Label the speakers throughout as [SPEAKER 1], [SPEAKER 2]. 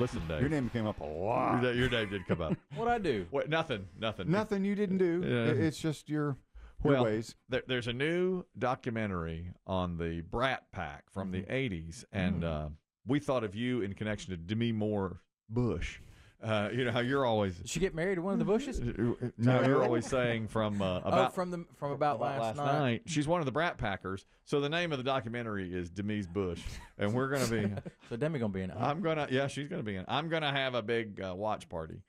[SPEAKER 1] Listen, Dave.
[SPEAKER 2] Your name came up a lot.
[SPEAKER 1] Your name did come up.
[SPEAKER 3] What'd I do?
[SPEAKER 1] Wait, nothing.
[SPEAKER 2] Nothing you didn't do. It's just your ways.
[SPEAKER 1] There's a new documentary on the Brat pack from the 80s, and we thought of you in connection to Demi Moore Bush. You know how you're always.
[SPEAKER 3] Did she get married to one of the Bushes?
[SPEAKER 1] No, you're always saying from about
[SPEAKER 3] from about last
[SPEAKER 1] night. She's one of the Brat Packers. So the name of the documentary is Demi's Bush, and we're gonna be.
[SPEAKER 3] So Demi gonna be in it.
[SPEAKER 1] Yeah, she's gonna be in. I'm gonna have a big watch party.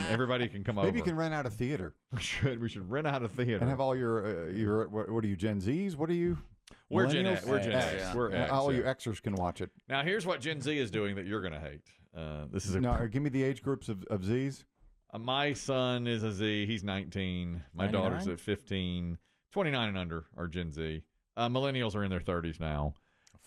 [SPEAKER 1] Everybody can come over.
[SPEAKER 2] Maybe you can rent out a theater.
[SPEAKER 1] We should rent out a theater
[SPEAKER 2] and have all your what are you, Gen Zs? What are you?
[SPEAKER 1] We're Gen X. We're Gen X.
[SPEAKER 2] Yeah.
[SPEAKER 1] We're X.
[SPEAKER 2] All you Xers can watch it.
[SPEAKER 1] Now here's what Gen Z is doing that you're gonna hate. This is
[SPEAKER 2] give me the age groups of Zs.
[SPEAKER 1] My son is a Z. He's 19. My
[SPEAKER 3] 99?
[SPEAKER 1] daughter's at 15. 29 and under are Gen Z. Millennials are in their 30s now.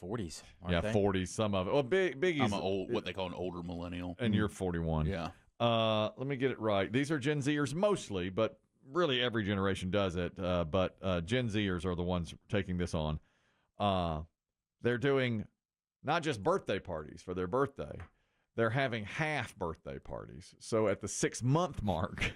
[SPEAKER 3] 40s.
[SPEAKER 1] Yeah,
[SPEAKER 3] They?
[SPEAKER 1] 40s. Some of it. Well, Biggie's
[SPEAKER 4] what they call an older millennial.
[SPEAKER 1] And you're 41.
[SPEAKER 4] Yeah.
[SPEAKER 1] Let me get it right. These are Gen Zers mostly, but really every generation does it. But Gen Zers are the ones taking this on. They're doing not just birthday parties for their birthday. They're having half birthday parties. So at the 6-month mark,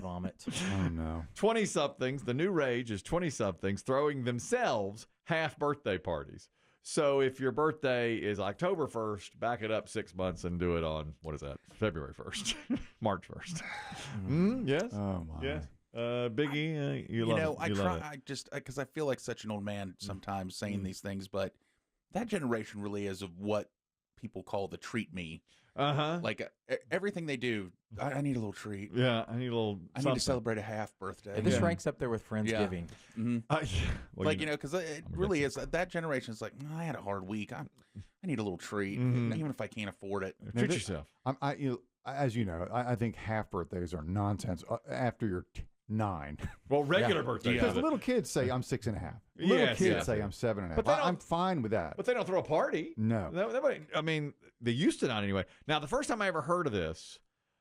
[SPEAKER 3] Vomit.
[SPEAKER 2] Oh, no.
[SPEAKER 1] 20-somethings, the new rage is 20-somethings throwing themselves half birthday parties. So if your birthday is October 1st, back it up 6 months and do it on, what is that, February 1st, March 1st. Yes?
[SPEAKER 2] Oh, my.
[SPEAKER 1] Yes. Biggie, you love it.
[SPEAKER 4] I try, because I feel like such an old man sometimes saying these things, but that generation really is of what people call the treat me. Like everything they do, I need a little treat.
[SPEAKER 1] Yeah, I need a little.
[SPEAKER 4] I need to celebrate a half birthday.
[SPEAKER 3] This ranks up there with Friendsgiving.
[SPEAKER 4] Well, because it really is. That generation is like, I had a hard week. I need a little treat, even if I can't afford it.
[SPEAKER 1] Treat yourself.
[SPEAKER 2] As you know, I think half birthdays are nonsense after you're 9.
[SPEAKER 1] Well, regular birthdays.
[SPEAKER 2] Because little kids say I'm 6.5. Little kids say I'm 7.5.
[SPEAKER 1] But
[SPEAKER 2] I'm fine with that.
[SPEAKER 1] But they don't throw a party.
[SPEAKER 2] No.
[SPEAKER 1] I mean, they used to not anyway. Now, the first time I ever heard of this,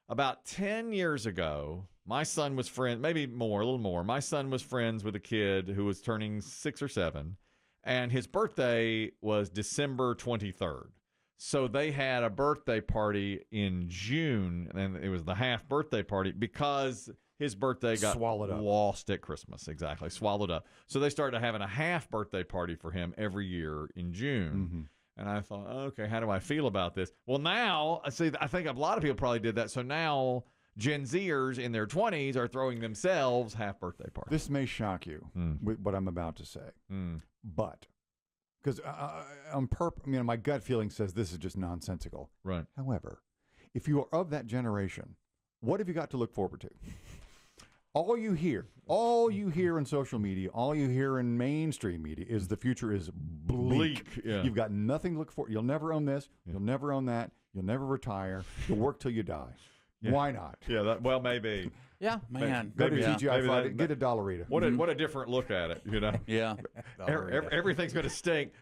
[SPEAKER 1] about 10 years ago, my son was maybe more, a little more. My son was friends with a kid who was turning 6 or 7, and his birthday was December 23rd. So they had a birthday party in June, and it was the half birthday party because his birthday got
[SPEAKER 2] swallowed up.
[SPEAKER 1] Lost at Christmas. Exactly. Swallowed up. So they started having a half birthday party for him every year in June. And I thought, okay, how do I feel about this? Well, now, I think a lot of people probably did that. So now Gen Zers in their 20s are throwing themselves half birthday parties.
[SPEAKER 2] This may shock you with what I'm about to say. But, because my gut feeling says this is just nonsensical.
[SPEAKER 1] Right.
[SPEAKER 2] However, if you are of that generation, what have you got to look forward to? All you hear in social media, all you hear in mainstream media is the future is bleak.
[SPEAKER 1] Yeah.
[SPEAKER 2] You've got nothing to look for. You'll never own this. You'll never own that. You'll never retire. You'll work till you die. Yeah. Why not?
[SPEAKER 1] Yeah, maybe.
[SPEAKER 3] Yeah,
[SPEAKER 4] man.
[SPEAKER 2] Go to TGI Friday, get a Dollarita.
[SPEAKER 1] What a different look at it, you know?
[SPEAKER 4] Yeah.
[SPEAKER 1] Everything's going to stink.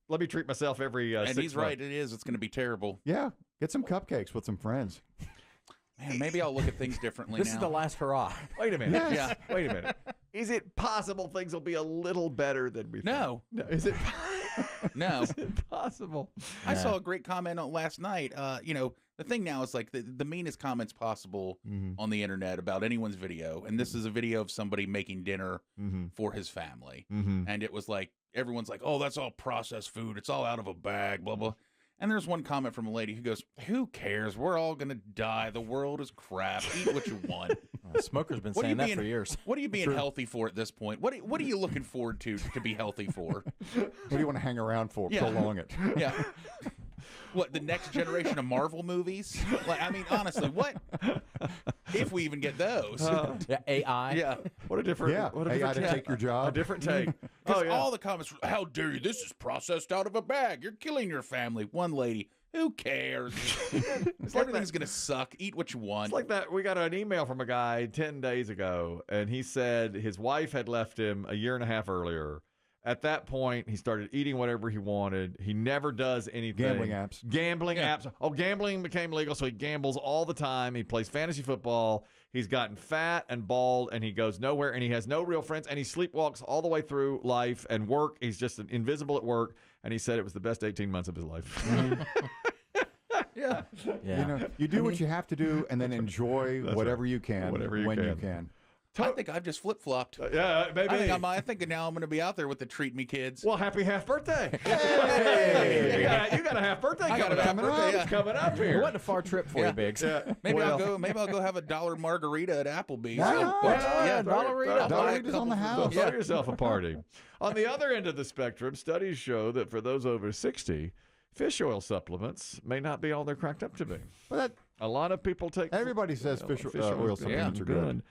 [SPEAKER 1] Let me treat myself every 6 months.
[SPEAKER 4] And he's right. It is. It's going to be terrible.
[SPEAKER 2] Yeah. Get some cupcakes with some friends.
[SPEAKER 4] Man, maybe I'll look at things differently
[SPEAKER 3] This is the last hurrah.
[SPEAKER 1] Wait a minute.
[SPEAKER 4] Yeah.
[SPEAKER 1] Wait a minute. Is it possible things will be a little better than we
[SPEAKER 4] No.
[SPEAKER 1] think? No. Is it?
[SPEAKER 4] No.
[SPEAKER 1] Is it possible?
[SPEAKER 4] I saw a great comment on last night. The thing now is like the meanest comments possible on the internet about anyone's video. And this is a video of somebody making dinner for his family. And it was like, everyone's like, oh, that's all processed food. It's all out of a bag, blah, blah. And there's one comment from a lady who goes, who cares? We're all going to die. The world is crap. Eat what you want.
[SPEAKER 3] Smoker's been saying that for years.
[SPEAKER 4] What are you being healthy for at this point? What are you looking forward to be healthy for?
[SPEAKER 2] What do you want to hang around for?
[SPEAKER 4] Yeah.
[SPEAKER 2] Prolong it.
[SPEAKER 4] Yeah. What, the next generation of Marvel movies? Like, I mean, honestly, what if we even get those?
[SPEAKER 3] Yeah, AI.
[SPEAKER 4] Yeah.
[SPEAKER 1] What a different.
[SPEAKER 2] Yeah.
[SPEAKER 1] What a
[SPEAKER 2] AI
[SPEAKER 1] different
[SPEAKER 2] to take your job.
[SPEAKER 1] A different take.
[SPEAKER 4] Because all the comments, how dare you? This is processed out of a bag. You're killing your family. One lady, who cares? Everything's going to suck. Eat what you want.
[SPEAKER 1] It's like that. We got an email from a guy 10 days ago, and he said his wife had left him a year and a half earlier. At that point, he started eating whatever he wanted. He never does anything.
[SPEAKER 2] Gambling apps.
[SPEAKER 1] Apps. Oh, gambling became legal, so he gambles all the time. He plays fantasy football. He's gotten fat and bald, and he goes nowhere, and he has no real friends, and he sleepwalks all the way through life and work. He's just invisible at work, and he said it was the best 18 months of his life.
[SPEAKER 4] Yeah. Yeah.
[SPEAKER 3] Yeah.
[SPEAKER 2] You know, you do what you have to do, and then enjoy whatever you can
[SPEAKER 1] Whatever you
[SPEAKER 2] when
[SPEAKER 1] can.
[SPEAKER 2] you can.
[SPEAKER 4] I think I've just flip-flopped.
[SPEAKER 1] Yeah, maybe.
[SPEAKER 4] I think now I'm going to be out there with the treat me kids.
[SPEAKER 1] Well, happy half birthday.
[SPEAKER 2] Hey!
[SPEAKER 1] you got a half birthday
[SPEAKER 4] I got
[SPEAKER 1] coming
[SPEAKER 4] a
[SPEAKER 1] up.
[SPEAKER 4] half birthday, yeah.
[SPEAKER 1] It's coming up
[SPEAKER 3] It
[SPEAKER 1] here.
[SPEAKER 3] wasn't a far trip for you, Biggs.
[SPEAKER 4] Maybe I'll go have a $1 margarita at Applebee's.
[SPEAKER 2] Why
[SPEAKER 4] So,
[SPEAKER 2] not?
[SPEAKER 4] yeah,
[SPEAKER 3] Dollarita.
[SPEAKER 2] Dollarita's on the house.
[SPEAKER 1] Throw yourself a party. On the other end of the spectrum, studies show that for those over 60, fish oil supplements may not be all they're cracked up to be.
[SPEAKER 2] But
[SPEAKER 1] A lot of people take
[SPEAKER 2] everybody says fish oil supplements are good.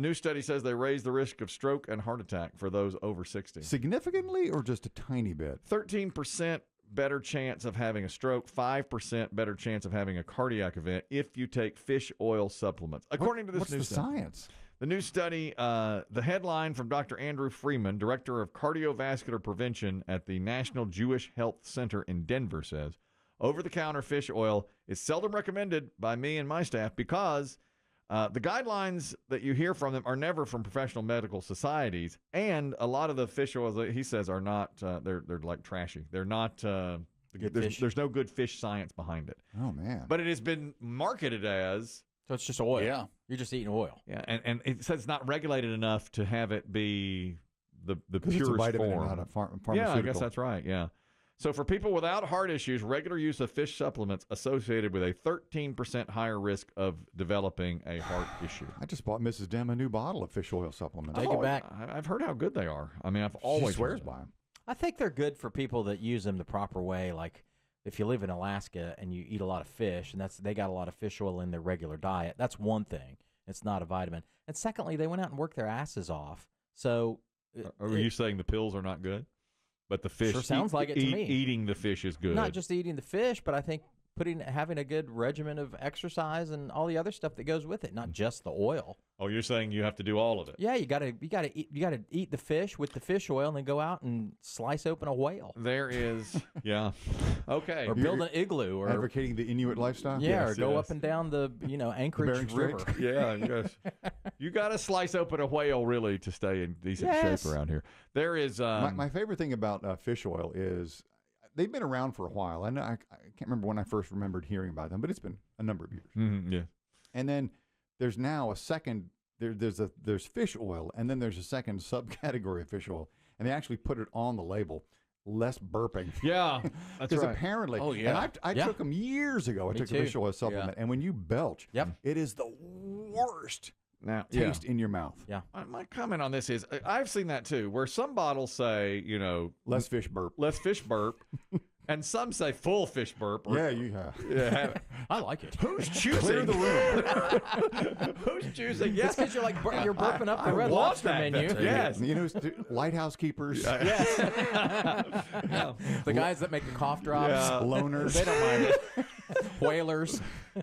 [SPEAKER 1] New study says they raise the risk of stroke and heart attack for those over 60.
[SPEAKER 2] Significantly or just a tiny bit?
[SPEAKER 1] 13% better chance of having a stroke, 5% better chance of having a cardiac event if you take fish oil supplements, according to this
[SPEAKER 2] What's
[SPEAKER 1] new
[SPEAKER 2] the
[SPEAKER 1] study.
[SPEAKER 2] science?
[SPEAKER 1] The new study, the headline from Dr. Andrew Freeman, Director of Cardiovascular Prevention at the National Jewish Health Center in Denver, says, over-the-counter fish oil is seldom recommended by me and my staff because the guidelines that you hear from them are never from professional medical societies, and a lot of the fish oils that he says are not, they're like trashy. They're not, there's no good fish science behind it.
[SPEAKER 2] Oh, man.
[SPEAKER 1] But it has been marketed as...
[SPEAKER 3] So it's just oil.
[SPEAKER 4] Yeah.
[SPEAKER 3] You're just eating oil.
[SPEAKER 1] Yeah, and it says it's not regulated enough to have it be the
[SPEAKER 2] 'Cause
[SPEAKER 1] purest
[SPEAKER 2] it's a vitamin
[SPEAKER 1] form.
[SPEAKER 2] and not a pharmaceutical.
[SPEAKER 1] Yeah, I guess that's right. Yeah. So for people without heart issues, regular use of fish supplements associated with a 13% higher risk of developing a heart issue.
[SPEAKER 2] I just bought Mrs. Demm a new bottle of fish oil supplements.
[SPEAKER 3] Take it back.
[SPEAKER 1] I've heard how good they are. I mean, I've
[SPEAKER 2] She
[SPEAKER 1] always
[SPEAKER 2] swears
[SPEAKER 1] heard
[SPEAKER 2] by them.
[SPEAKER 3] I think they're good for people that use them the proper way. Like if you live in Alaska and you eat a lot of fish, and they got a lot of fish oil in their regular diet. That's one thing. It's not a vitamin. And secondly, they went out and worked their asses off. So
[SPEAKER 1] Are you saying the pills are not good? But the fish
[SPEAKER 3] Sure sounds like it to me.
[SPEAKER 1] Eating the fish is good.
[SPEAKER 3] not just eating the fish, but I think having a good regimen of exercise and all the other stuff that goes with it, not just the oil.
[SPEAKER 1] Oh, you're saying you have to do all of it.
[SPEAKER 3] Yeah, you gotta eat the fish with the fish oil, and then go out and slice open a whale,
[SPEAKER 1] There is, yeah. Okay.
[SPEAKER 3] or build an igloo, or
[SPEAKER 2] Advocating the Inuit lifestyle?
[SPEAKER 3] yeah,
[SPEAKER 1] Yes,
[SPEAKER 3] or go
[SPEAKER 1] yes.
[SPEAKER 3] up and down the Anchorage
[SPEAKER 2] Bering Strait?
[SPEAKER 3] River.
[SPEAKER 1] Yeah, yes. You got to slice open a whale really to stay in decent
[SPEAKER 3] Yes.
[SPEAKER 1] shape around here. There is
[SPEAKER 2] My favorite thing about fish oil is they've been around for a while. I can't remember when I first remembered hearing about them, but it's been a number of years.
[SPEAKER 1] yeah.
[SPEAKER 2] And then there's now a second. There's fish oil, and then there's a second subcategory of fish oil, and they actually put it on the label. Less burping.
[SPEAKER 1] Yeah, that's
[SPEAKER 2] Because
[SPEAKER 1] right.
[SPEAKER 2] apparently,
[SPEAKER 4] Oh, yeah.
[SPEAKER 2] and I
[SPEAKER 3] Yeah.
[SPEAKER 2] took them years ago. I
[SPEAKER 3] Me
[SPEAKER 2] took a
[SPEAKER 3] too.
[SPEAKER 2] fish oil supplement, and when you belch,
[SPEAKER 3] Yep.
[SPEAKER 2] it is the worst
[SPEAKER 1] Now,
[SPEAKER 2] taste in your mouth.
[SPEAKER 3] Yeah.
[SPEAKER 1] My comment on this is I've seen that too, where some bottles say,
[SPEAKER 2] Less fish burp.
[SPEAKER 1] less fish burp, and some say full fish burp. Or,
[SPEAKER 2] Yeah, you have.
[SPEAKER 1] yeah.
[SPEAKER 3] I like it.
[SPEAKER 1] Who's choosing?
[SPEAKER 2] Clear the room.
[SPEAKER 1] Who's choosing?
[SPEAKER 3] It's
[SPEAKER 1] Yes,
[SPEAKER 3] because you're you're burping up the
[SPEAKER 1] I
[SPEAKER 3] Red
[SPEAKER 1] want
[SPEAKER 3] Lobster
[SPEAKER 1] that
[SPEAKER 3] menu.
[SPEAKER 1] better. Yes.
[SPEAKER 2] You know, lighthouse keepers,
[SPEAKER 3] The guys that make the cough drops,
[SPEAKER 1] Yeah.
[SPEAKER 2] loners.
[SPEAKER 3] they don't mind it. Whalers.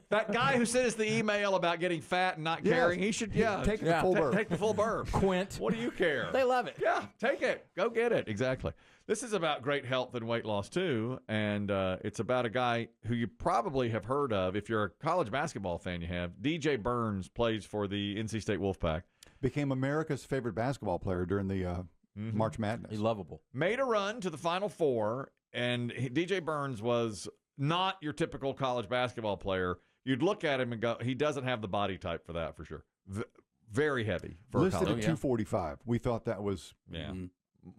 [SPEAKER 1] That guy who sent us the email about getting fat and not caring, he should,
[SPEAKER 2] Take the
[SPEAKER 3] Yeah.
[SPEAKER 2] full burp.
[SPEAKER 1] take the full burp.
[SPEAKER 3] Quint.
[SPEAKER 1] What do you care?
[SPEAKER 3] They love it.
[SPEAKER 1] Yeah, take it. Go get it. Exactly. This is about great health and weight loss, too. And it's about a guy who you probably have heard of. If you're a college basketball fan, you have. DJ Burns plays for the NC State Wolfpack.
[SPEAKER 2] Became America's favorite basketball player during the March Madness.
[SPEAKER 3] He's lovable.
[SPEAKER 1] Made a run to the Final Four. And DJ Burns was not your typical college basketball player. You'd look at him and go, he doesn't have the body type for that, for sure. Very heavy for a
[SPEAKER 2] Listed
[SPEAKER 1] college.
[SPEAKER 2] at 245. We thought that was
[SPEAKER 1] Yeah.
[SPEAKER 2] a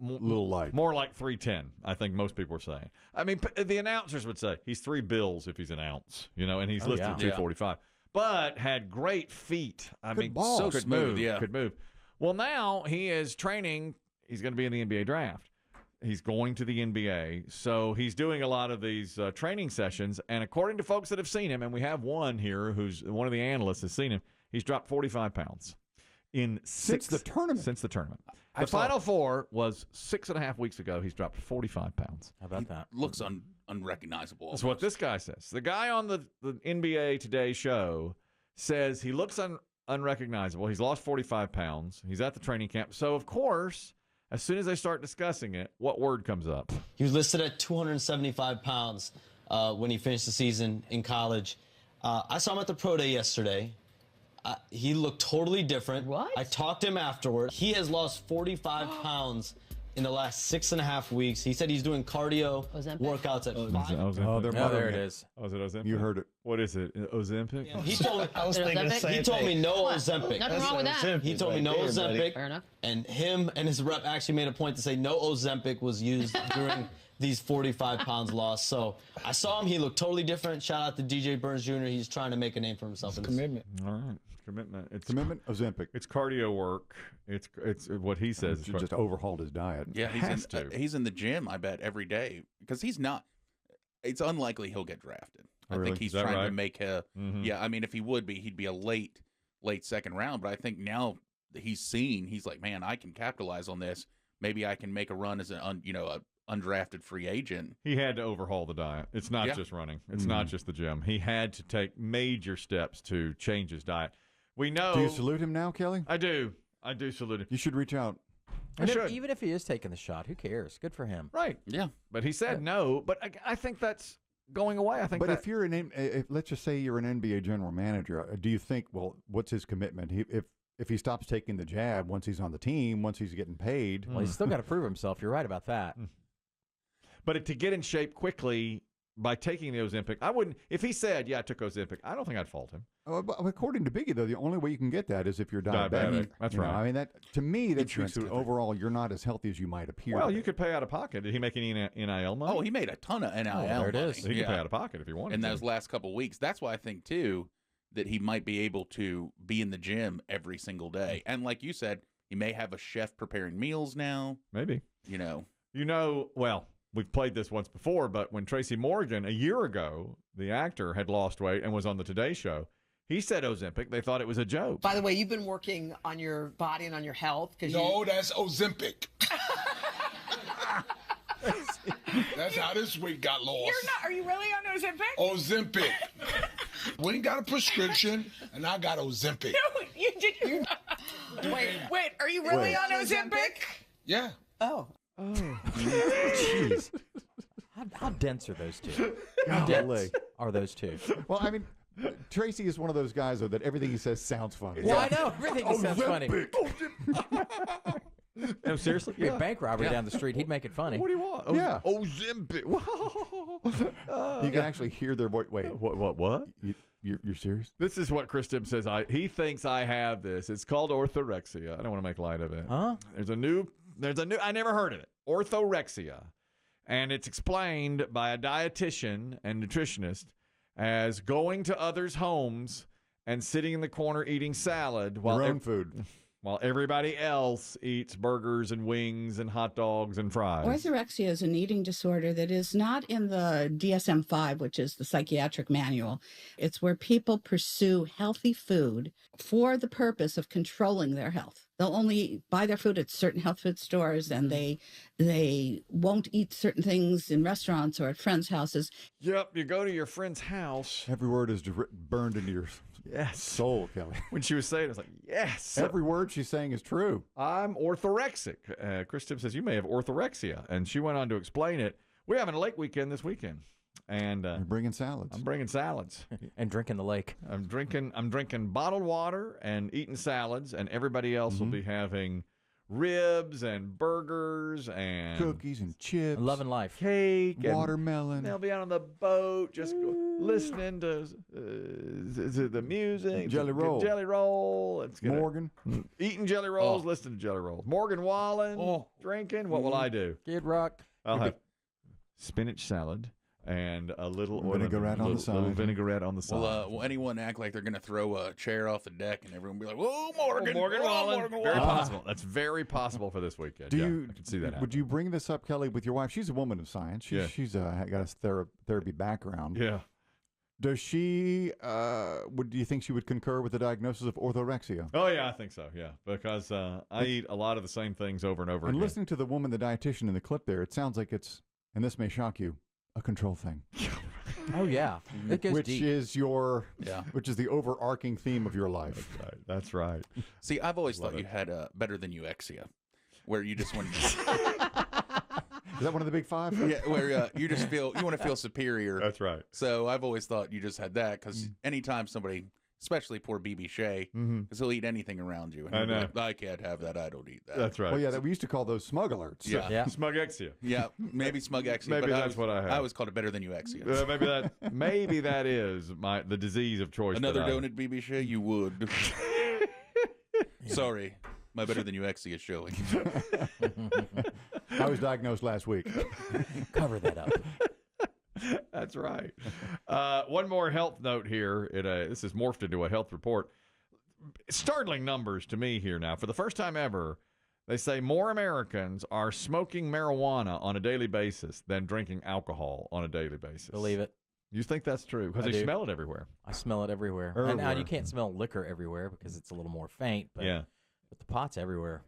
[SPEAKER 2] little light.
[SPEAKER 1] More like 310, I think most people are saying. I mean, the announcers would say he's 3 bills if he's an ounce, and he's listed
[SPEAKER 3] yeah.
[SPEAKER 1] at 245. But had great feet. I mean,
[SPEAKER 2] ball.
[SPEAKER 4] So
[SPEAKER 1] could
[SPEAKER 4] smooth,
[SPEAKER 1] move,
[SPEAKER 4] yeah.
[SPEAKER 1] could move. Well, now he is training. He's going to be in the NBA draft. He's going to the NBA. So he's doing a lot of these training sessions. And according to folks that have seen him, and we have one here who's one of the analysts has seen him, he's dropped 45 pounds
[SPEAKER 2] Since the tournament.
[SPEAKER 1] Since the tournament.
[SPEAKER 2] I
[SPEAKER 1] The
[SPEAKER 2] saw
[SPEAKER 1] Final Four was 6.5 weeks ago. He's dropped 45 pounds.
[SPEAKER 3] How about that?
[SPEAKER 4] Looks unrecognizable.
[SPEAKER 1] That's what this guy says. The guy on the NBA Today show says he looks unrecognizable. He's lost 45 pounds. He's at the training camp. So, of course, as soon as they start discussing it, what word comes up?
[SPEAKER 5] He was listed at 275 pounds when he finished the season in college. I saw him at the pro day yesterday. He looked totally different.
[SPEAKER 6] What?
[SPEAKER 5] I talked to him afterward. He has lost 45 pounds in the last 6.5 weeks. He said he's doing cardio
[SPEAKER 6] Ozempic?
[SPEAKER 5] workouts at 5.
[SPEAKER 2] Oh, they're
[SPEAKER 3] Oh, there
[SPEAKER 2] mothering
[SPEAKER 3] it
[SPEAKER 2] it.
[SPEAKER 3] is.
[SPEAKER 1] Oh, is it Ozempic?
[SPEAKER 2] You heard it.
[SPEAKER 1] What is it? Ozempic?
[SPEAKER 5] He told me,
[SPEAKER 6] was thinking the same
[SPEAKER 5] he told me no Ozempic.
[SPEAKER 6] Nothing wrong with that.
[SPEAKER 5] He told me no Ozempic.
[SPEAKER 6] Fair enough.
[SPEAKER 5] And him and his rep actually made a point to say no Ozempic was used during these 45 pounds lost. So I saw him. He looked totally different. Shout out to DJ Burns Jr. He's trying to make a name for himself.
[SPEAKER 7] Commitment.
[SPEAKER 1] All right. Commitment. It's
[SPEAKER 2] Commitment, Ozempic.
[SPEAKER 1] It's cardio work. It's what he says.
[SPEAKER 2] He just overhauled his diet.
[SPEAKER 4] Yeah,
[SPEAKER 1] Has
[SPEAKER 4] he's in the gym, I bet, every day because he's not. It's unlikely he'll get drafted. I
[SPEAKER 1] Really?
[SPEAKER 4] think he's
[SPEAKER 1] Is that
[SPEAKER 4] trying to
[SPEAKER 1] right?
[SPEAKER 4] make a.
[SPEAKER 1] Mhm.
[SPEAKER 4] Yeah, I mean, if he would be, he'd be a late second round. But I think now that he's like, man, I can capitalize on this. Maybe I can make a run as a undrafted free agent.
[SPEAKER 1] He had to overhaul the diet. It's not
[SPEAKER 4] Yeah.
[SPEAKER 1] just running. It's not just the gym. He had to take major steps to change his diet. We know.
[SPEAKER 2] Do you salute him now, Kelly?
[SPEAKER 1] I do. I do salute him.
[SPEAKER 2] You should reach out.
[SPEAKER 3] And
[SPEAKER 1] should.
[SPEAKER 3] even if he is taking the shot, who cares? Good for him.
[SPEAKER 1] Right.
[SPEAKER 4] Yeah,
[SPEAKER 1] But he said no. But I think that's going away. I think
[SPEAKER 2] But
[SPEAKER 1] that,
[SPEAKER 2] if you're let's just say you're an NBA general manager, do you think, well, what's his commitment? If he stops taking the jab once he's on the team, once he's getting paid,
[SPEAKER 3] Well, he's still got to prove himself. You're right about that.
[SPEAKER 1] But to get in shape quickly by taking the Ozempic, I wouldn't. If he said, "Yeah, I took Ozempic," I don't think I'd fault him.
[SPEAKER 2] But according to Biggie, though, the only way you can get that is if you're diabetic.
[SPEAKER 1] Diabetic. That's
[SPEAKER 2] You know,
[SPEAKER 1] right.
[SPEAKER 2] I mean, that to me, that
[SPEAKER 4] Insurance
[SPEAKER 2] speaks to
[SPEAKER 4] coverage.
[SPEAKER 2] overall, you're not as healthy as you might appear.
[SPEAKER 1] Well,
[SPEAKER 2] to
[SPEAKER 1] you
[SPEAKER 2] be.
[SPEAKER 1] could pay out of pocket. Did he make any NIL money?
[SPEAKER 4] Oh, he made a ton of NIL
[SPEAKER 3] there it
[SPEAKER 4] money.
[SPEAKER 3] is.
[SPEAKER 1] He could pay out of pocket if he wanted
[SPEAKER 4] in
[SPEAKER 1] to.
[SPEAKER 4] those last couple weeks. That's why I think too that he might be able to be in the gym every single day. And like you said, he may have a chef preparing meals now.
[SPEAKER 1] Maybe.
[SPEAKER 4] Well,
[SPEAKER 1] We've played this once before, but when Tracy Morgan, a year ago, the actor, had lost weight and was on the Today Show, he said Ozempic. They thought it was a joke.
[SPEAKER 8] By the way, you've been working on your body and on your health because
[SPEAKER 7] No, that's Ozempic. That's how this week got lost.
[SPEAKER 8] You're not. Are you really on Ozempic?
[SPEAKER 7] Ozempic. We ain't got a prescription, and I got Ozempic.
[SPEAKER 8] No, you did. Wait. Are you really on Ozempic?
[SPEAKER 7] Yeah.
[SPEAKER 8] Oh.
[SPEAKER 3] Jeez. How dense are those two? How dense are those two?
[SPEAKER 2] Well, I mean, Tracy is one of those guys though that everything he says sounds funny.
[SPEAKER 3] Well, I know. Everything sounds funny.
[SPEAKER 1] No, seriously?
[SPEAKER 3] Be a bank robbery down the street. He'd make it funny.
[SPEAKER 1] What do you want?
[SPEAKER 2] Yeah.
[SPEAKER 1] Ozempic.
[SPEAKER 2] You can actually hear their voice. Wait,
[SPEAKER 1] What?
[SPEAKER 2] you're serious?
[SPEAKER 1] This is what Chris Demm says. He thinks I have this. It's called orthorexia. I don't want to make light of it.
[SPEAKER 3] Huh?
[SPEAKER 1] There's a new, I never heard of it. Orthorexia. And it's explained by a dietitian and nutritionist as going to others' homes and sitting in the corner eating salad
[SPEAKER 2] Your own food.
[SPEAKER 1] while everybody else eats burgers and wings and hot dogs and fries.
[SPEAKER 9] Orthorexia is an eating disorder that is not in the DSM-5, which is the psychiatric manual. It's where people pursue healthy food for the purpose of controlling their health. They'll only buy their food at certain health food stores, and they won't eat certain things in restaurants or at friends' houses.
[SPEAKER 1] Yep, you go to your friend's house.
[SPEAKER 2] Every word is burned into your
[SPEAKER 1] Yes.
[SPEAKER 2] soul, Kelly.
[SPEAKER 1] When she was saying it, I was like, yes.
[SPEAKER 2] Every word she's saying is true.
[SPEAKER 1] I'm orthorexic. Chris Timm says, you may have orthorexia. And she went on to explain it. We're having a lake weekend this weekend. And
[SPEAKER 2] You're bringing salads.
[SPEAKER 1] I'm bringing salads.
[SPEAKER 3] And drinking the lake.
[SPEAKER 1] I'm drinking bottled water and eating salads. And everybody else will be having ribs and burgers and
[SPEAKER 2] Cookies and chips.
[SPEAKER 3] Loving life.
[SPEAKER 1] cake. and
[SPEAKER 2] Watermelon.
[SPEAKER 1] they'll be out on the boat just listening to the music.
[SPEAKER 2] Jelly roll.
[SPEAKER 1] Jelly roll. It's gonna,
[SPEAKER 2] Morgan.
[SPEAKER 1] Eating jelly rolls, listening to jelly rolls. Morgan Wallen, drinking. What will I do?
[SPEAKER 3] Kid Rock.
[SPEAKER 1] I'll have spinach salad and a little
[SPEAKER 2] Vinaigrette on the side.
[SPEAKER 1] Little vinaigrette on the side.
[SPEAKER 4] will anyone act like they're going to throw a chair off the deck and everyone be like, "Whoa, Morgan,
[SPEAKER 1] Morgan Wallen.
[SPEAKER 4] Morgan
[SPEAKER 1] Very
[SPEAKER 4] Wallen."
[SPEAKER 1] possible. That's very possible for this weekend.
[SPEAKER 2] Do
[SPEAKER 1] yeah,
[SPEAKER 2] you?
[SPEAKER 1] I can see that happening.
[SPEAKER 2] Would you bring this up, Kelly, with your wife? She's a woman of science. She's got a therapy background.
[SPEAKER 1] Yeah.
[SPEAKER 2] Does she? Do you think she would concur with the diagnosis of orthorexia?
[SPEAKER 1] Oh yeah, I think so. Yeah, because I eat a lot of the same things over and over
[SPEAKER 2] And
[SPEAKER 1] again.
[SPEAKER 2] listening to the woman, the dietitian in the clip there, it sounds like it's, and this may shock you, a control thing,
[SPEAKER 3] Oh, yeah. It goes
[SPEAKER 2] which
[SPEAKER 3] deep.
[SPEAKER 2] is
[SPEAKER 4] Yeah.
[SPEAKER 2] which is the overarching theme of your life.
[SPEAKER 1] That's right.
[SPEAKER 4] See, I've always thought you had better than euxia, where you just want
[SPEAKER 2] Is that one of the big five?
[SPEAKER 4] where you just feel you want to feel superior.
[SPEAKER 1] That's right.
[SPEAKER 4] So I've always thought you just had that because anytime somebody especially poor BB Shea, because he'll eat anything around you. And
[SPEAKER 1] I
[SPEAKER 4] he'll be
[SPEAKER 1] know.
[SPEAKER 4] like, I can't have that. I don't eat that.
[SPEAKER 1] That's right.
[SPEAKER 2] Well, yeah, we used to call those smug alerts.
[SPEAKER 4] Yeah.
[SPEAKER 1] Smugexia.
[SPEAKER 4] Yeah, maybe smugexia.
[SPEAKER 1] Maybe
[SPEAKER 4] but
[SPEAKER 1] that's what I have.
[SPEAKER 4] I always called it better than you exia.
[SPEAKER 1] Maybe that is the disease of choice.
[SPEAKER 4] Another
[SPEAKER 1] that I-
[SPEAKER 4] donut, BB Shea? You would. Sorry. My better than you exia is showing.
[SPEAKER 2] I was diagnosed last week.
[SPEAKER 3] Cover that up.
[SPEAKER 1] That's right. One more health note here. This is morphed into a health report. Startling numbers to me here now. For the first time ever, they say more Americans are smoking marijuana on a daily basis than drinking alcohol on a daily basis.
[SPEAKER 3] Believe it.
[SPEAKER 1] You think that's true? Because
[SPEAKER 3] I
[SPEAKER 1] they
[SPEAKER 3] do.
[SPEAKER 1] smell it everywhere.
[SPEAKER 3] I smell it everywhere. And now you can't smell liquor everywhere because it's a little more faint. But, but the pot's everywhere.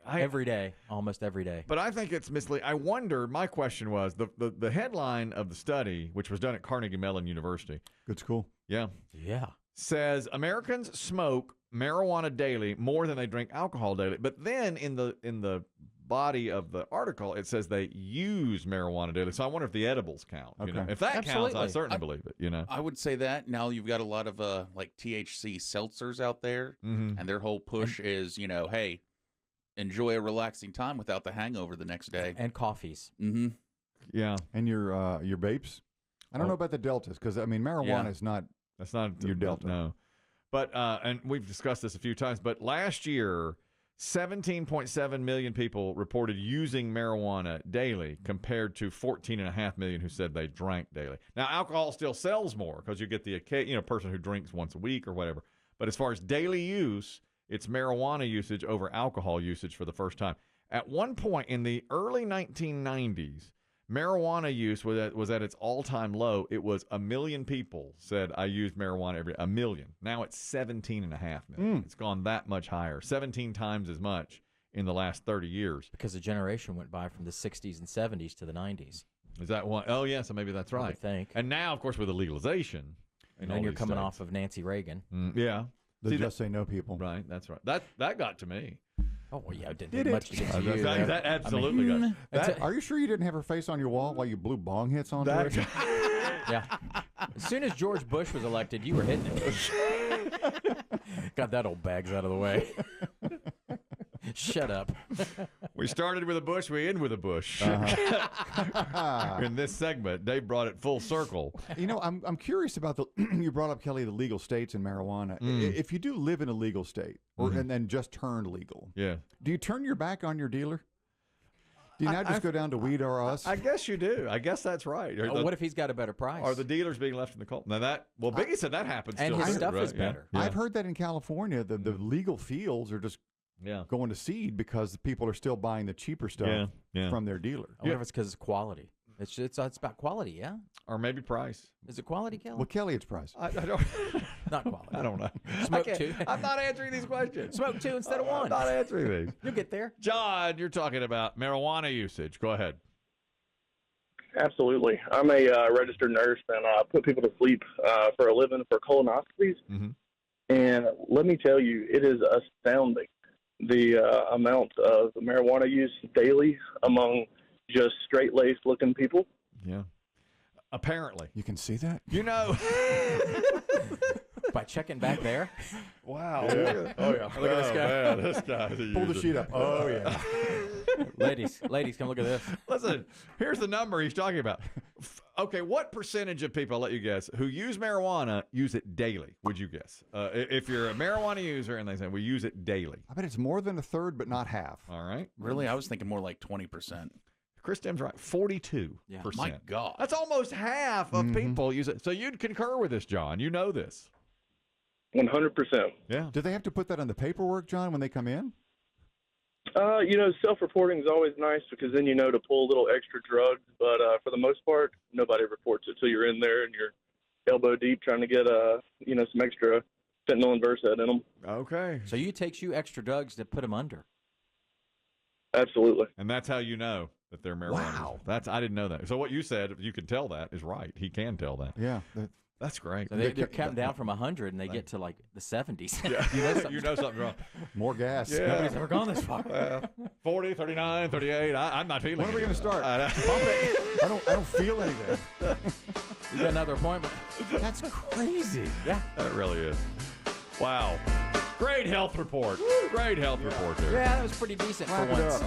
[SPEAKER 3] Every day, almost every day.
[SPEAKER 1] But I think it's misleading. I wonder, my question was, the headline of the study, which was done at Carnegie Mellon University.
[SPEAKER 2] Good school.
[SPEAKER 1] Yeah.
[SPEAKER 3] Yeah.
[SPEAKER 1] Says Americans smoke marijuana daily more than they drink alcohol daily. But then in the body of the article, it says they use marijuana daily. So I wonder if the edibles count. You know? If that counts, I certainly believe it. You know,
[SPEAKER 4] I would say that. Now you've got a lot of like THC seltzers out there, and their whole push is, hey, enjoy a relaxing time without the hangover the next day.
[SPEAKER 3] And coffees.
[SPEAKER 4] Mm-hmm.
[SPEAKER 1] Yeah.
[SPEAKER 2] And your vapes. I don't know about the deltas because marijuana is not.
[SPEAKER 1] That's not
[SPEAKER 2] your delta.
[SPEAKER 1] No. But and we've discussed this a few times. But last year, 17.7 million people reported using marijuana daily, compared to 14.5 million who said they drank daily. Now, alcohol still sells more because you get the person who drinks once a week or whatever. But as far as daily use, it's marijuana usage over alcohol usage for the first time. At one point in the early 1990s, marijuana use was at its all-time low. It was 1 million people said, I used marijuana every day. 1 million. Now it's 17.5 million. It's gone that much higher, 17 times as much in the last 30 years.
[SPEAKER 3] Because a generation went by from the 60s and 70s to the 90s.
[SPEAKER 1] Is that one? Oh, yeah, so maybe that's right.
[SPEAKER 3] I think.
[SPEAKER 1] And now, of course, with the legalization.
[SPEAKER 3] And then you're coming off of Nancy Reagan.
[SPEAKER 1] Yeah.
[SPEAKER 2] The Just Say No people.
[SPEAKER 1] Right, that's right. That got to me.
[SPEAKER 3] Oh, well, yeah, it didn't
[SPEAKER 2] Did
[SPEAKER 3] do
[SPEAKER 2] it?
[SPEAKER 3] much to get to you.
[SPEAKER 1] That absolutely got that.
[SPEAKER 2] Are you sure you didn't have her face on your wall while you blew bong hits onto it?
[SPEAKER 3] Yeah. As soon as George Bush was elected, you were hitting it. Got that old bags out of the way. Shut up.
[SPEAKER 1] We started with a bush, we end with a bush. In this segment, Dave brought it full circle.
[SPEAKER 2] I'm curious about you brought up, Kelly, the legal states in marijuana. If you do live in a legal state and then just turned legal, do you turn your back on your dealer? Do you now just go down to Weed or Us?
[SPEAKER 1] I guess you do. I guess that's right.
[SPEAKER 3] What if he's got a better price?
[SPEAKER 1] Are the dealers being left in the cold? Now Biggie said that happens.
[SPEAKER 3] And
[SPEAKER 1] still
[SPEAKER 3] his
[SPEAKER 1] too,
[SPEAKER 3] stuff
[SPEAKER 1] right?
[SPEAKER 3] is better.
[SPEAKER 1] Yeah.
[SPEAKER 2] I've heard that in California, the legal fields are just going to seed because the people are still buying the cheaper stuff from their dealer.
[SPEAKER 3] I wonder if it's because it's quality. It's about quality, yeah?
[SPEAKER 1] Or maybe price.
[SPEAKER 3] Is it quality, Kelly?
[SPEAKER 2] Well, Kelly, it's price.
[SPEAKER 1] I don't.
[SPEAKER 3] Not quality.
[SPEAKER 1] I don't know.
[SPEAKER 3] Smoke two.
[SPEAKER 1] I'm not answering these questions.
[SPEAKER 3] Smoke two instead of one.
[SPEAKER 1] I'm not answering these.
[SPEAKER 3] You'll get there.
[SPEAKER 1] John, you're talking about marijuana usage. Go ahead.
[SPEAKER 6] Absolutely. I'm a registered nurse, and I put people to sleep for a living for colonoscopies. And let me tell you, it is astounding the amount of marijuana use daily among just straight-laced looking people.
[SPEAKER 1] Yeah. Apparently.
[SPEAKER 2] You can see that?
[SPEAKER 3] By checking back there.
[SPEAKER 1] Wow.
[SPEAKER 2] Yeah.
[SPEAKER 1] Oh, yeah.
[SPEAKER 3] Look at this guy.
[SPEAKER 1] Man, this guy's a
[SPEAKER 2] Pull the
[SPEAKER 1] user.
[SPEAKER 2] sheet up. Oh, yeah.
[SPEAKER 3] Ladies, come look at this.
[SPEAKER 1] Listen, here's the number he's talking about. Okay, what percentage of people, I'll let you guess, who use marijuana use it daily, would you guess? If you're a marijuana user and they say, we use it daily.
[SPEAKER 2] I bet it's more than a third, but not half.
[SPEAKER 1] All right.
[SPEAKER 4] Really? I was thinking more like 20%.
[SPEAKER 1] Chris Demm's right. 42%.
[SPEAKER 4] My God.
[SPEAKER 1] That's almost half of people use it. So you'd concur with this, John. You know this.
[SPEAKER 6] 100%.
[SPEAKER 1] Yeah.
[SPEAKER 2] Do they have to put that on the paperwork, John, when they come in?
[SPEAKER 6] Self-reporting is always nice because then to pull a little extra drugs. But for the most part, nobody reports it till you're in there and you're elbow deep trying to get some extra fentanyl and Versed in them.
[SPEAKER 1] Okay.
[SPEAKER 3] So it takes you extra drugs to put them under.
[SPEAKER 6] Absolutely.
[SPEAKER 1] And that's how you know that they're marijuana.
[SPEAKER 2] Wow.
[SPEAKER 1] I didn't know that. So what you said, you can tell that, is right. He can tell that.
[SPEAKER 2] Yeah.
[SPEAKER 1] That's great.
[SPEAKER 3] So they're counting down from 100 and they get to like the 70s.
[SPEAKER 1] Yeah. You know something's wrong.
[SPEAKER 2] More gas.
[SPEAKER 1] Yeah.
[SPEAKER 3] Nobody's ever gone this far.
[SPEAKER 1] 40, 39, 38. I'm not feeling it.
[SPEAKER 2] When are we going to start?
[SPEAKER 1] I
[SPEAKER 2] I don't feel anything.
[SPEAKER 3] You got another appointment.
[SPEAKER 2] That's crazy.
[SPEAKER 3] Yeah.
[SPEAKER 1] That really is. Wow. Great health report. Great health report there.
[SPEAKER 3] Yeah, that was pretty decent
[SPEAKER 2] Wrap
[SPEAKER 3] for
[SPEAKER 2] it
[SPEAKER 3] once.
[SPEAKER 2] up.